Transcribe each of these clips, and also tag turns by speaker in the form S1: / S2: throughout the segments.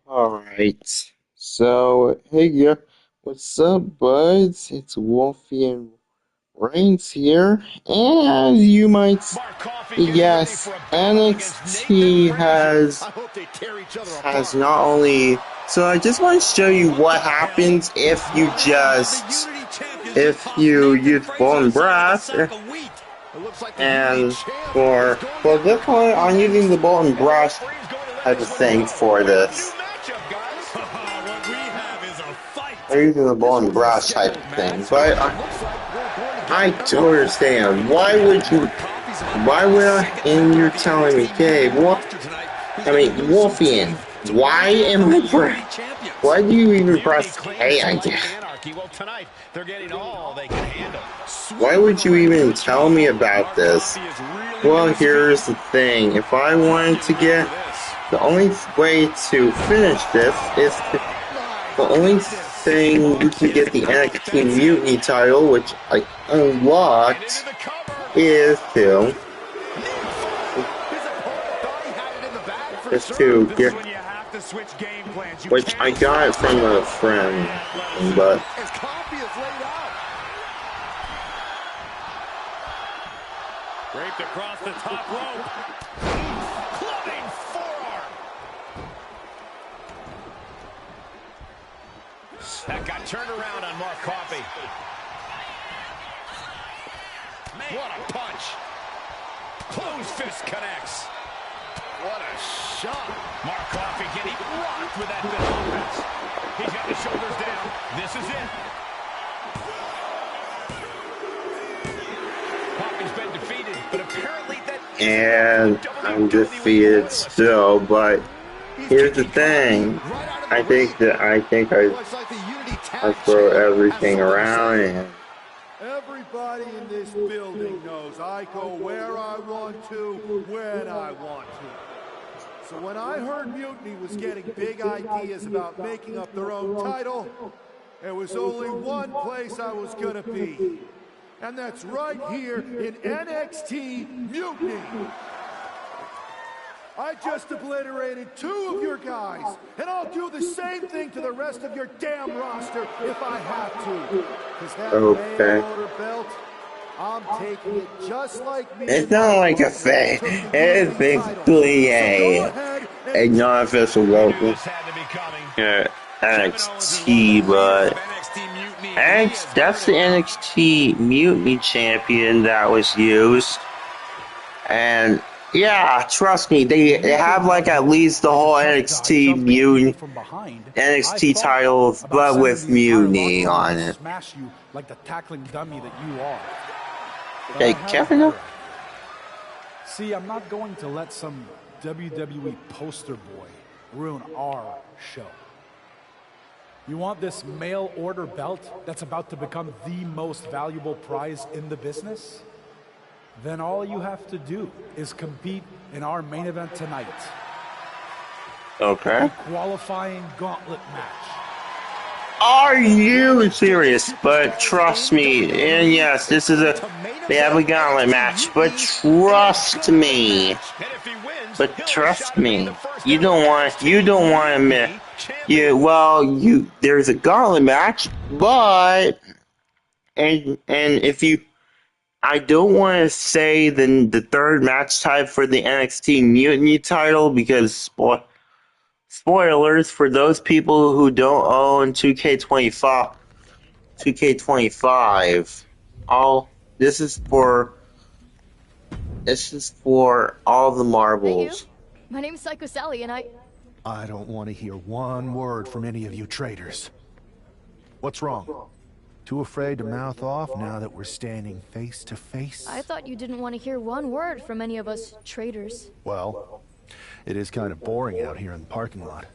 S1: Alright, so hey yeah, what's up buds? It's Wolfie and Reigns here, and you might yes, NXT has not only so I just want to show you what happens if you use bone brass and for this one I'm using the bone brush type of thing for this. They're using the ball and brass type of thing, but I don't understand. Why would and you're telling me, okay, Wolfian, why do you even press K, I guess? Why would you even tell me about this? Well, here's the thing. If I wanted to get, the only way to finish this is the only thing you can get the NXT Mutiny title, which I unlocked, is to get, which I got it from a friend, but
S2: draped across the top rope. Clubbing forearm. That got turned around on Mark Coffey. What a punch. Closed fist connects. What a shot. Mark Coffey getting rocked with that bit of offense. He's got the shoulders down. This is it. Coffey's been defeated, but apparently that
S1: and I'm defeated still, but here's the thing. I think I throw everything around and
S3: everybody in this building knows I go where I want to, when I want to. So when I heard Mutiny was getting big ideas about making up their own title, there was only one place I was gonna be. And that's right here in NXT Mutiny. I just obliterated 2 of your guys, and I'll do the same thing to the rest of your damn roster if I have to. Because that mail order belt, I'm taking it just like me.
S1: It's not like a fake. It's basically a non-official local NXT, but that's the NXT Mutiny champion that was used, and yeah, trust me, they have like at least the whole NXT title, but with Mutiny on it.
S4: Smash you like the tackling dummy that you are.
S1: Hey, Kevin.
S4: See, I'm not going to let some WWE poster boy ruin our show. You want this mail order belt that's about to become the most valuable prize in the business? Then all you have to do is compete in our main event tonight.
S1: Okay.
S4: A qualifying gauntlet match.
S1: Are you serious? But trust me, and yes, they have a gauntlet match, but trust me. You don't want to admit. There's a gauntlet match, but and if you, I don't want to say the third match type for the NXT Mutiny title because spoilers for those people who don't own 2K25. 2K25. This is for all the marbles.
S5: Hey, my name's Psycho Sally, and
S6: I don't want to hear one word from any of you traitors. What's wrong? Too afraid to mouth off now that we're standing face to face?
S5: I thought you didn't want to hear one word from any of us traitors.
S6: Well, it is kind of boring out here in the parking lot.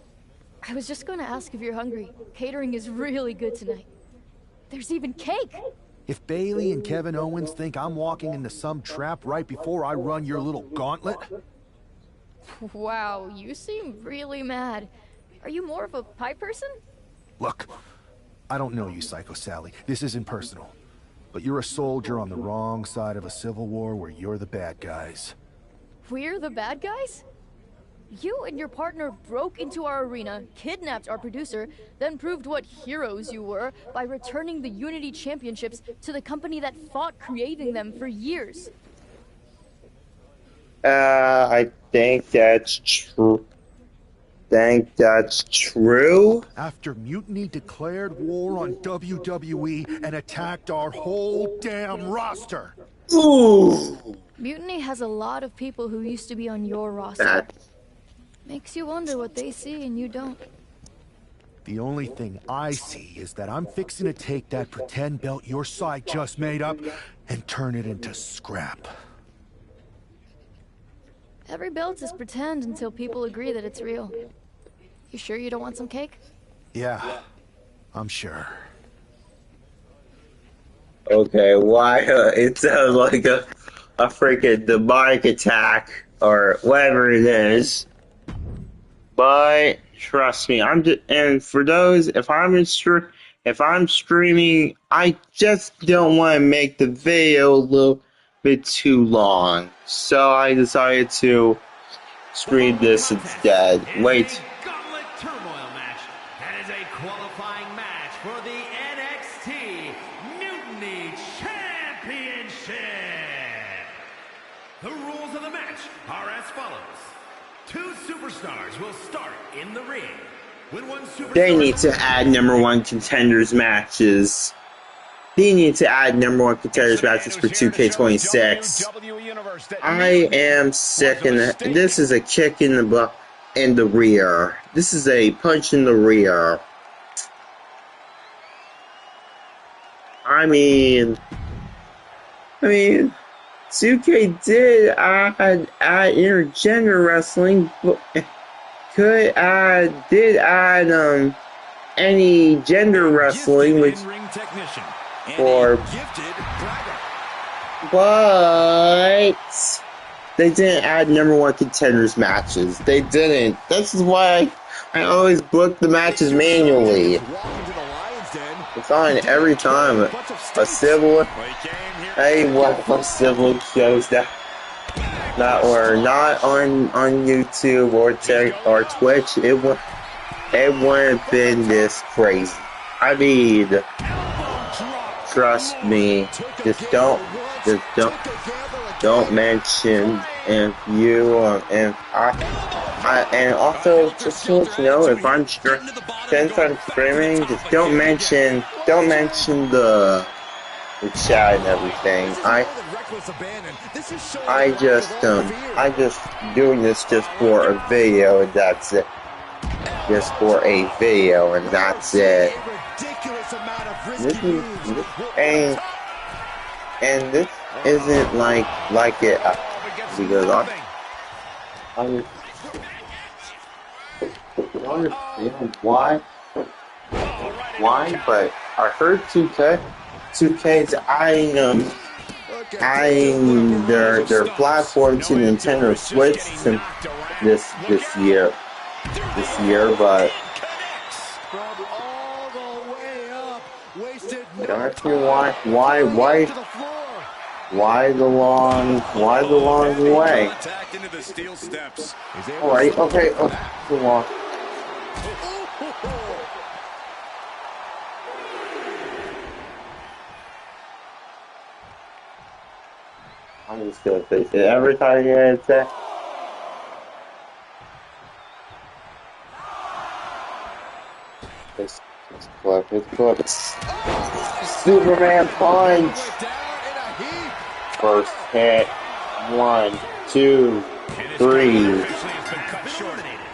S5: I was just going to ask if you're hungry. Catering is really good tonight. There's even cake!
S6: If Bailey and Kevin Owens think I'm walking into some trap right before I run your little gauntlet...
S5: Wow, you seem really mad. Are you more of a pie person?
S6: Look, I don't know you, Psycho Sally. This isn't personal. But you're a soldier on the wrong side of a civil war where you're the bad guys.
S5: We're the bad guys? You and your partner broke into our arena, kidnapped our producer, then proved what heroes you were by returning the Unity Championships to the company that fought creating them for years.
S1: I think that's true.
S6: After Mutiny declared war on WWE and attacked our whole damn roster.
S1: Ooh.
S5: Mutiny has a lot of people who used to be on your roster.
S1: That.
S5: Makes you wonder what they see and you don't.
S6: The only thing I see is that I'm fixing to take that pretend belt your side just made up and turn it into scrap.
S5: Every belt is pretend until people agree that it's real. You sure you don't want some cake?
S6: Yeah, I'm sure.
S1: Okay, why? It sounds like a freaking demonic attack or whatever it is. But trust me, and for those, if I'm streaming, I just don't want to make the video a little bit too long, so I decided to stream this instead. Wait.
S2: Gauntlet turmoil match. That is a qualifying match for the NXT Mutiny Championship. The rules of the match are as follows. Two superstars will start in the ring. When one superstar
S1: They need to add #1 contenders matches. They need to add #1 contenders matches for 2K26. I am sick, and this is a kick in the butt, in the rear. This is a punch in the rear. I mean, 2K did add intergender wrestling, but did add any gender wrestling, which but they didn't add #1 contenders matches. They didn't. This is why I always book the matches manually. It's on every time a sibling. Hey, what sibling shows that were not on YouTube or Twitch, it wouldn't have been this crazy. I mean, trust me, just don't mention if you and also just to let you know, if since I'm streaming, just don't mention the chat and everything. I just doing this just for a video, and that's it. Just for a video, and that's it. This isn't like it because I don't understand why, but I heard 2K's eyeing their platform to Nintendo Switch this year, but I don't understand why the long way? Alright, okay, too long. I'm just gonna face it every time you hit that. It's Superman punch! First hit. 1, 2, 3.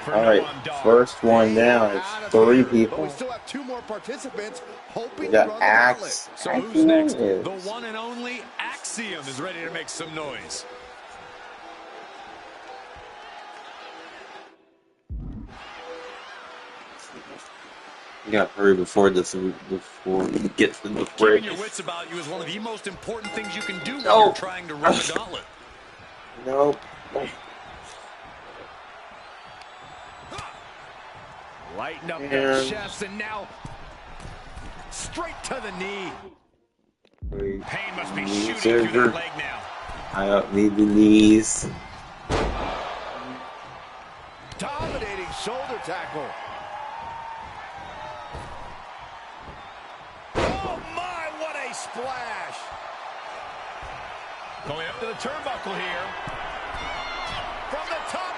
S1: Alright, first one down. It's 3 people.
S3: We still have 2 more participants hoping
S1: We got
S3: to run the
S1: Axe.
S3: gauntlet.
S2: So who's next? The one and only Axiom is ready to make some noise.
S1: You gotta hurry before we get to the break.
S2: Keeping your wits about you is one of the most important things you can do when you're trying to run the gauntlet.
S1: Nope.
S2: Lighten up that chest, and now straight to the knee. Pain must be shooting through that leg now.
S1: I don't need the knees.
S3: shoulder tackle.
S2: Oh my, what a splash! Going up to the turnbuckle here. From the top.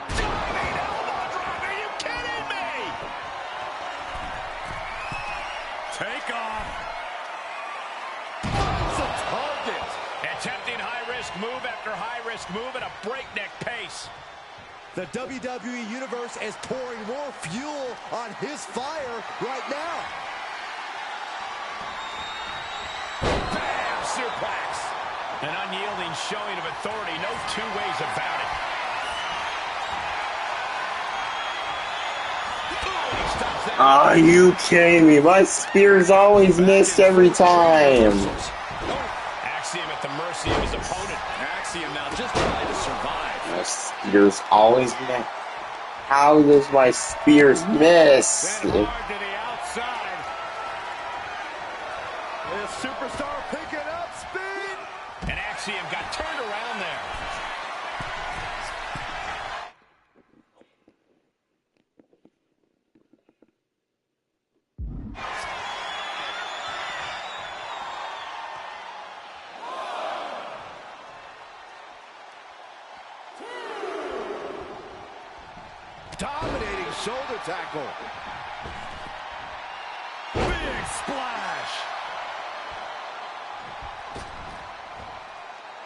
S2: Diving elbow drop, are you kidding me? Take off.
S3: It's a target.
S2: Attempting high-risk move after high-risk move at a breakneck pace.
S3: The WWE Universe is pouring more fuel on his fire right now.
S2: Bam! Suplex. An unyielding showing of authority. No two ways about it. Oh, he stops that.
S1: Are you kidding me? My spears always missed every time.
S2: Axiom at the mercy of his opponent. Axiom now just trying to survive.
S1: My spears always miss. How does my spears miss?
S2: Then hard to the outside.
S3: The superstar picking up speed.
S2: And Axiom got turned around there.
S3: Dominating shoulder tackle.
S2: Big splash.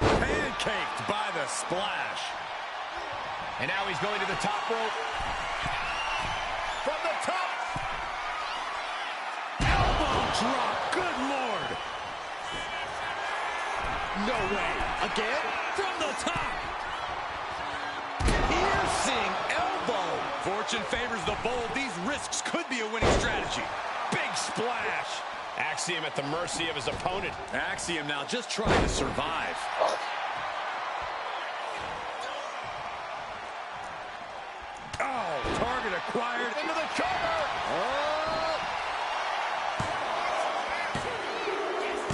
S2: Pancaked by the splash. And now he's going to the top rope. From the top. Elbow drop. Good Lord.
S3: No way. Again?
S2: From the top.
S3: Piercing elbow.
S2: Fortune favors the bold. These risks could be a winning strategy. Big splash. Axiom at the mercy of his opponent. Axiom now just trying to survive. Oh, target acquired. Into the cover.
S3: Oh.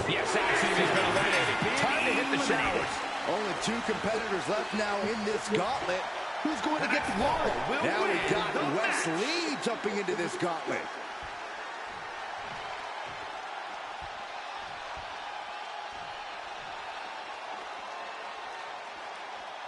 S2: Yes, Axiom has been eliminated. Time to hit the showers.
S3: Only 2 competitors left now in this gauntlet. Who's going to get the ball? Now we got Wes Lee jumping into this gauntlet.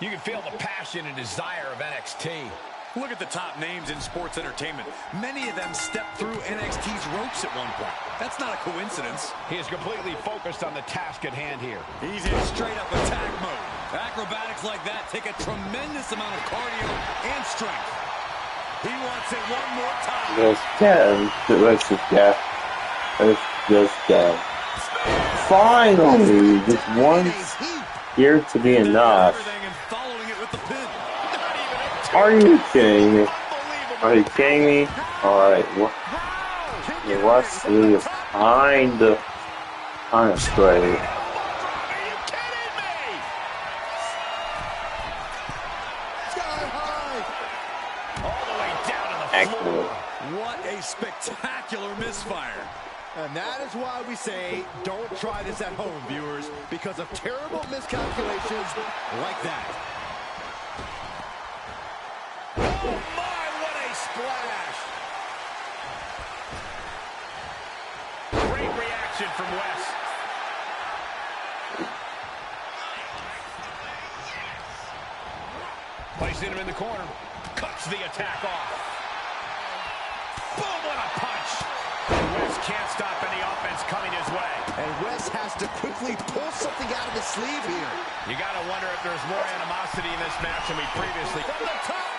S2: You can feel the passion and desire of NXT. Look at the top names in sports entertainment. Many of them stepped through NXT's ropes at one point. That's not a coincidence. He is completely focused on the task at hand here. He's in straight-up attack mode. Acrobatics like that take a tremendous amount of cardio and strength. He wants it one more time.
S1: Let's just get. Let's just get. Finally, just once here to be enough. Are you kidding me? Are you kidding me? Alright, Wes Lee is kind of straight. Excellent.
S2: What a spectacular misfire.
S3: And that is why we say, don't try this at home, viewers, because of terrible miscalculations like that.
S2: Oh my, what a splash! Great reaction from Wes. Placing him in the corner. Cuts the attack off. Boom, what a punch! And Wes can't stop any offense coming his way.
S3: And Wes has to quickly pull something out of his sleeve here.
S2: You gotta wonder if there's more animosity in this match than we previously. From the top!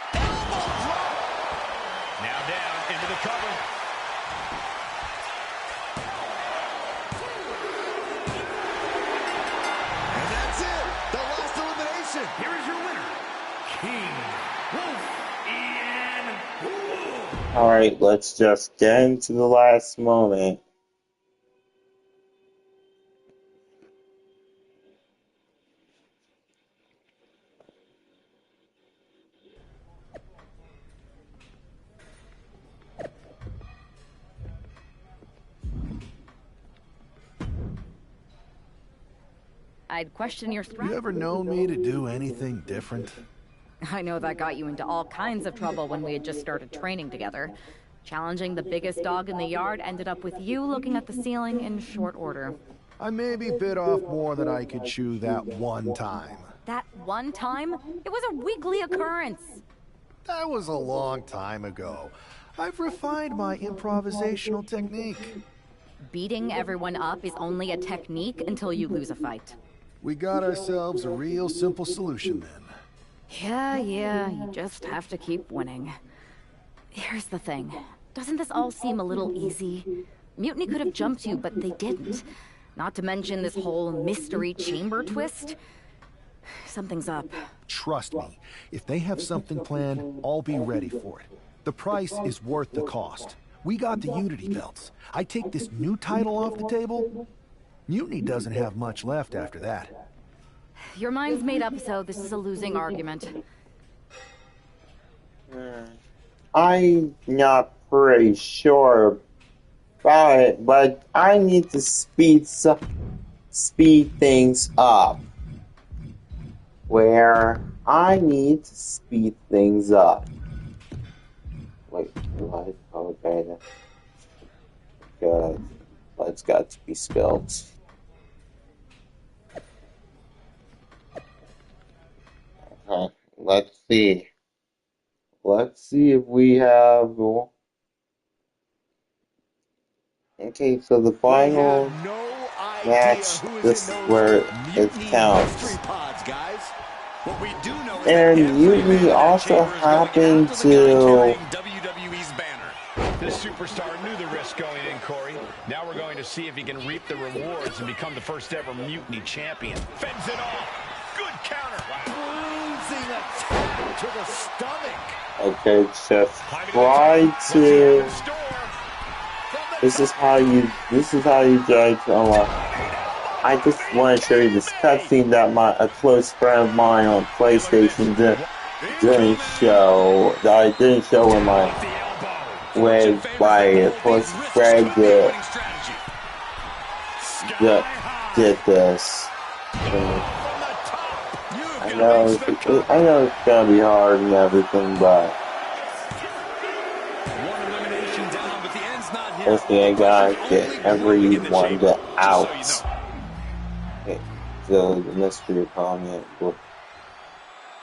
S2: Elbow drop! Now down into the cover.
S3: And that's it! The last elimination!
S2: Here is your winner, King Wolf Ian Wolf.
S1: Alright, let's just get into the last moment.
S7: I'd question your
S6: You ever known me to do anything different?
S7: I know that got you into all kinds of trouble when we had just started training together. Challenging the biggest dog in the yard ended up with you looking at the ceiling in short order.
S6: I maybe bit off more than I could chew that one time.
S7: That one time? It was a weekly occurrence.
S6: That was a long time ago. I've refined my improvisational technique.
S7: Beating everyone up is only a technique until you lose a fight.
S6: We got ourselves a real simple solution then.
S7: Yeah, you just have to keep winning. Here's the thing. Doesn't this all seem a little easy? Mutiny could have jumped you, but they didn't. Not to mention this whole mystery chamber twist. Something's up.
S6: Trust me, if they have something planned, I'll be ready for it. The price is worth the cost. We got the Unity belts. I take this new title off the table. Mutiny doesn't have much left after that.
S7: Your mind's made up, so this is a losing argument.
S1: I'm not pretty sure about it, but I need to speed things up. Where I need to speed things up. Wait, what? Okay, good. Blood's got to be spilled. Let's see. Let's see if we have. Okay, so the final match. This is where it counts. And Mutiny also happened to.
S2: WWE's banner. This superstar knew the risk going in, Corey. Now we're going to see if he can reap the rewards and become the first ever Mutiny champion. Fends it off. Good counter. Bruising attack to the stomach.
S1: Okay, just try to. This is how you judge unlock. I just want to show you this cutscene that a close friend of mine on PlayStation didn't show. That I didn't show when my close friend did this. I know it's gonna be hard and everything, but firstly I gotta get everyone out. The mystery opponent.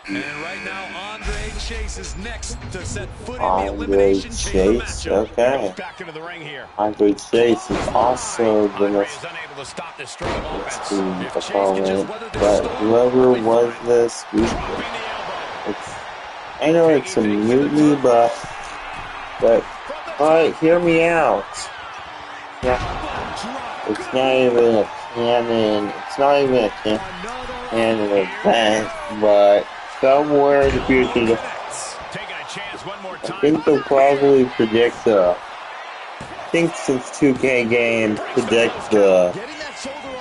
S2: And right now, Andre Chase is next to set foot in the
S1: Andre
S2: elimination chamber
S1: Chase,
S2: matchup.
S1: okay.
S2: Back into the ring here.
S1: Andre Chase is also the
S2: Andre is unable to stop this string of offense. If Chase can
S1: opponent,
S2: just weather this
S1: but
S2: storm,
S1: whoever was this, I know it's a mutiny, but alright, hear me out. Yeah, it's not even a canon. It's not even a canon event, but somewhere in the future, I think they'll probably predict I think since 2K games predict the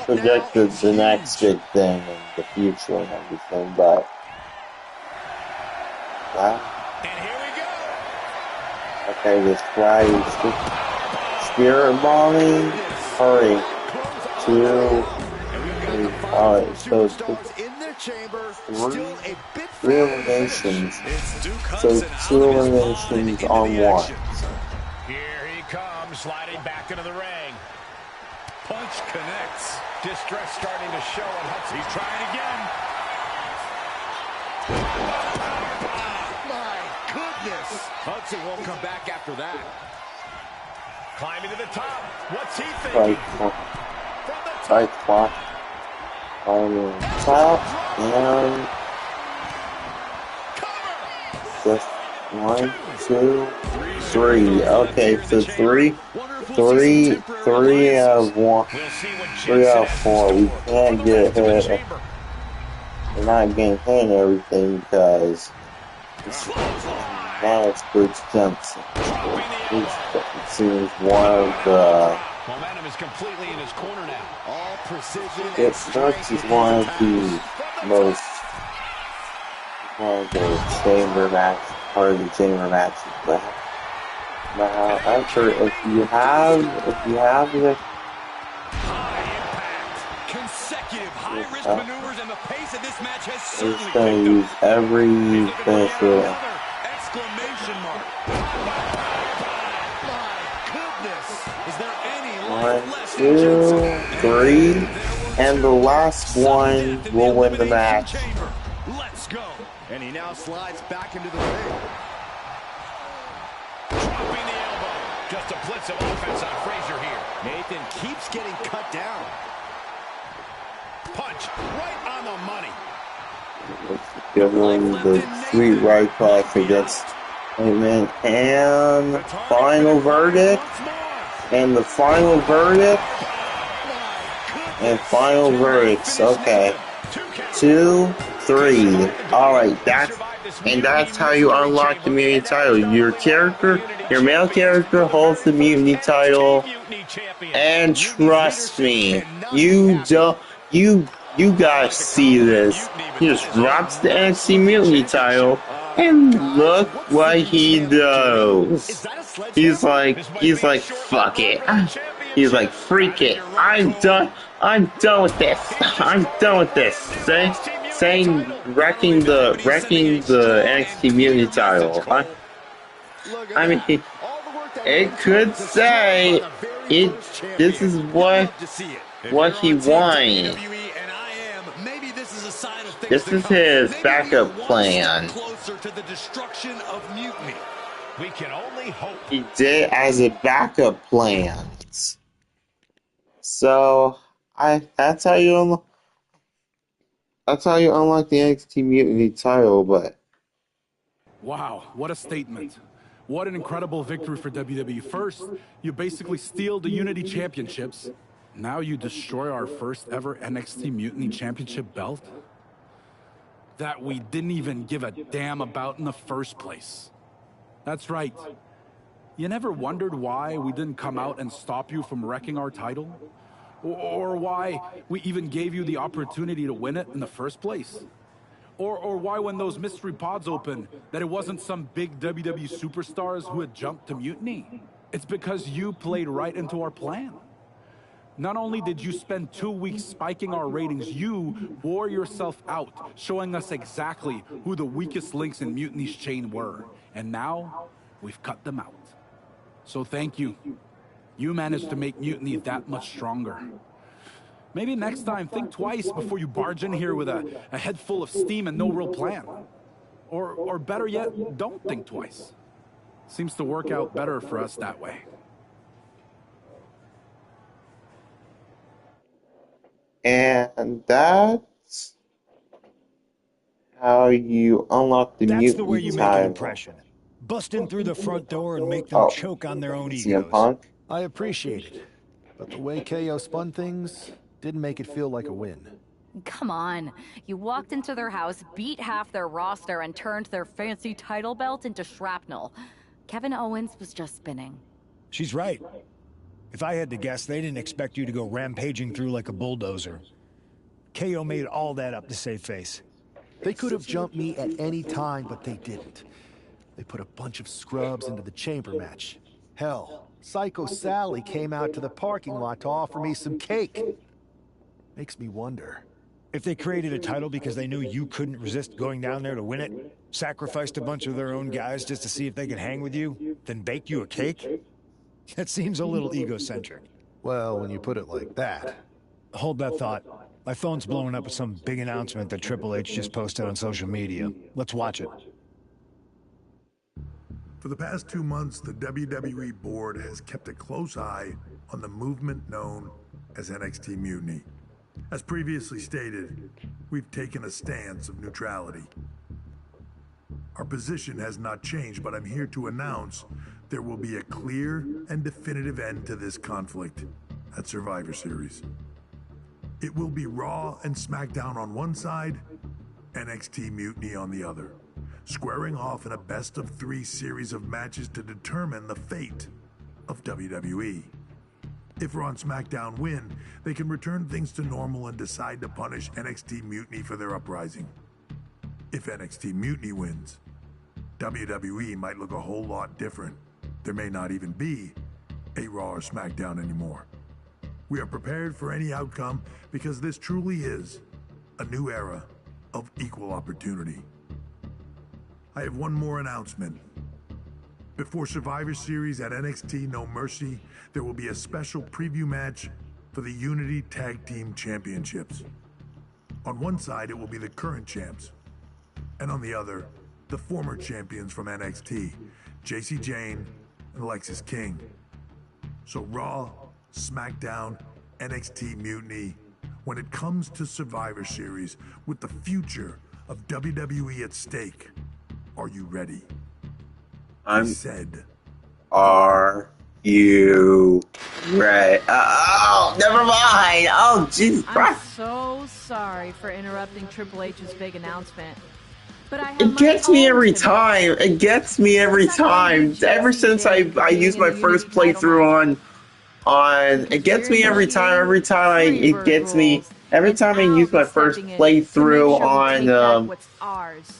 S1: next big thing in the future and everything, but okay, this flag is spirit bombing. Hurry. 2, 3, alright, so three eliminations. So 2 eliminations on 1.
S2: Here he comes, sliding back into the ring. Punch connects. Distress starting to show on Hudson. He's trying again. My goodness. Hudson won't come back after that. Climbing to the top. What's he thinking?
S1: Right spot. On the top. And just 1, 2, 3. Okay, so 3 out of 1. 3 out of 4. We can't get hit. We're not getting hit and everything because now it's Bruce Johnson. It seems one of the.
S2: Momentum is completely in his corner now. All precision.
S1: It starts as one of the most. One of the chamber match, part of the chamber matches, but now after if you have the
S2: High impact. Consecutive high high-risk maneuvers, and the pace of this match has certainly
S1: He's gonna use every finisher.
S2: Exclamation mark. My goodness. Is there any life
S1: 1, 2, 3, and the last one will win the match.
S2: Let's go.
S3: And he now slides back into the ring.
S2: Dropping the elbow. Just a blitz of offense on Frazier here.
S3: Nathan keeps getting cut down.
S2: Punch right on the money.
S1: Let's give him the sweet right cross against Heyman. And final verdict. And the final verdict. And final verdicts. Okay. 2, 3. Alright, that's how you unlock the Mutiny title. Your male character holds the Mutiny title. And trust me, you guys see this. He just drops the NXT Mutiny title, and look what he does. He's like, fuck it. He's like, freak it. I'm done with this. I'm done with this. Saying wrecking the NXT Mutiny title. I mean, it could say this is what he wanted. This is his backup plan. He did it as a backup plan. So that's how you unlock the NXT Mutiny title. But
S4: wow, what a statement. What an incredible victory for WWE. First, you basically steal the Unity Championships. Now you destroy our first ever NXT Mutiny Championship belt that we didn't even give a damn about in the first place. That's right. You never wondered why we didn't come out and stop you from wrecking our title? Or why we even gave you the opportunity to win it in the first place? Or why when those mystery pods opened that it wasn't some big WWE superstars who had jumped to Mutiny? It's because you played right into our plan. Not only did you spend 2 weeks spiking our ratings, you wore yourself out, showing us exactly who the weakest links in Mutiny's chain were. And now, we've cut them out. So thank you. You managed to make Mutiny that much stronger. Maybe next time, think twice before you barge in here with a head full of steam and no real plan. Or better yet, don't think twice. Seems to work out better for us that way.
S1: And that's how you unlock the Mutiny title.
S8: That's the way you make an impression. Bust in through the front door and make them choke on their own
S1: CM
S8: egos.
S1: Punk?
S6: I appreciate it, but the way KO spun things didn't make it feel like a win.
S7: Come on. You walked into their house, beat half their roster, and turned their fancy title belt into shrapnel. Kevin Owens was just spinning.
S8: She's right. If I had to guess, they didn't expect you to go rampaging through like a bulldozer. KO made all that up to save face.
S6: They could have jumped me at any time, but they didn't. They put a bunch of scrubs into the chamber match. Hell, Psycho Sally came out to the parking lot to offer me some cake. Makes me wonder.
S8: If they created a title because they knew you couldn't resist going down there to win it, sacrificed a bunch of their own guys just to see if they could hang with you, then baked you a cake? That seems a little egocentric.
S6: Well, when you put it like that.
S8: Hold that thought. My phone's blowing up with some big announcement that Triple H just posted on social media. Let's watch it.
S9: For the past 2 months, the WWE board has kept a close eye on the movement known as NXT Mutiny. As previously stated, we've taken a stance of neutrality. Our position has not changed, but I'm here to announce there will be a clear and definitive end to this conflict at Survivor Series. It will be Raw and SmackDown on one side, NXT Mutiny on the other, squaring off in a best-of-3 series of matches to determine the fate of WWE. If Raw and SmackDown win, they can return things to normal and decide to punish NXT Mutiny for their uprising. If NXT Mutiny wins, WWE might look a whole lot different. There may not even be a Raw or SmackDown anymore. We are prepared for any outcome because this truly is a new era of equal opportunity. I have one more announcement. Before Survivor Series at NXT No Mercy, there will be a special preview match for the Unity Tag Team Championships. On one side, it will be the current champs, and on the other, the former champions from NXT, JC Jane and Lexis King. So Raw, SmackDown, NXT Mutiny, when it comes to Survivor Series with the future of WWE at stake, are you ready? I said,
S1: Are you ready? Oh, never mind. Oh, Jesus
S10: I'm
S1: Christ.
S10: so sorry for interrupting Triple H's big announcement. But I have
S1: It gets me every
S10: to
S1: time. It gets me every time. Ever since I used my first playthrough on it gets me every time. Every time I use my first playthrough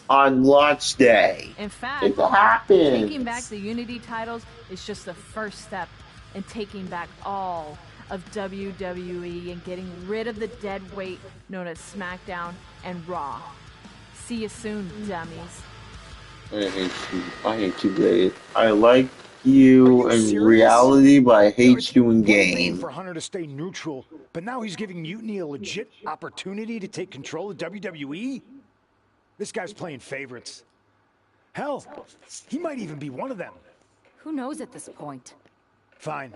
S1: on launch day.
S10: In fact,
S1: It happens.
S10: taking back the Unity titles is just the first step in taking back all of WWE and getting rid of the dead weight known as SmackDown and Raw. See you soon, dummies.
S1: I hate you, Blade. I like you in
S8: serious?
S1: reality, but I hate you in
S8: One thing
S1: game.
S8: for Hunter to stay neutral, but now he's giving Mutiny a legit opportunity to take control of WWE? This guy's playing favorites. Hell, he might even be one of them.
S7: Who knows at this point?
S8: Fine.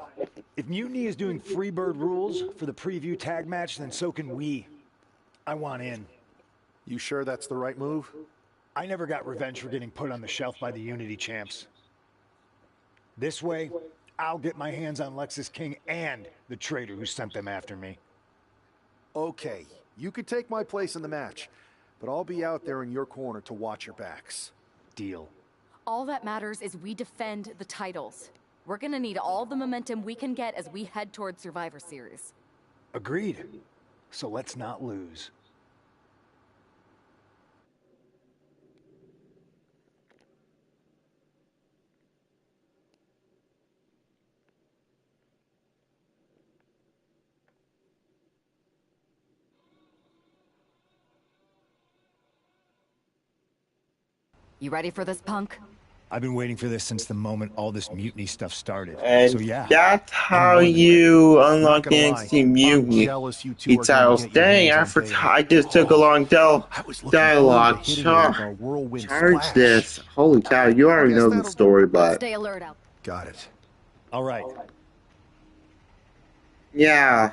S8: If Mutiny is doing Freebird rules for the preview tag match, then so can we. I want in.
S11: You sure that's the right move?
S8: I never got revenge for getting put on the shelf by the Unity champs. This way, I'll get my hands on Lexis King and the traitor who sent them after me.
S11: Okay, you could take my place in the match, but I'll be out there in your corner to watch your backs.
S8: Deal.
S7: All that matters is we defend the titles. We're gonna need all the momentum we can get as we head toward Survivor Series.
S8: Agreed. So let's not lose.
S7: You ready for this, punk?
S8: I've been waiting for this since the moment all this Mutiny stuff started.
S1: And
S8: so yeah,
S1: that's how you unlock the NXT Mutiny titles. Dang, I just took a long dialogue. Charge this. Holy cow, you already know the story, but...
S7: Stay alert out.
S11: Got it.
S8: all right.
S1: Yeah.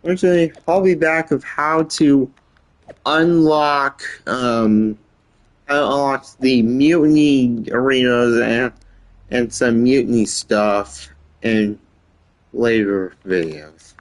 S1: Actually, I'll be back of how to unlock the Mutiny arenas and some Mutiny stuff in later videos.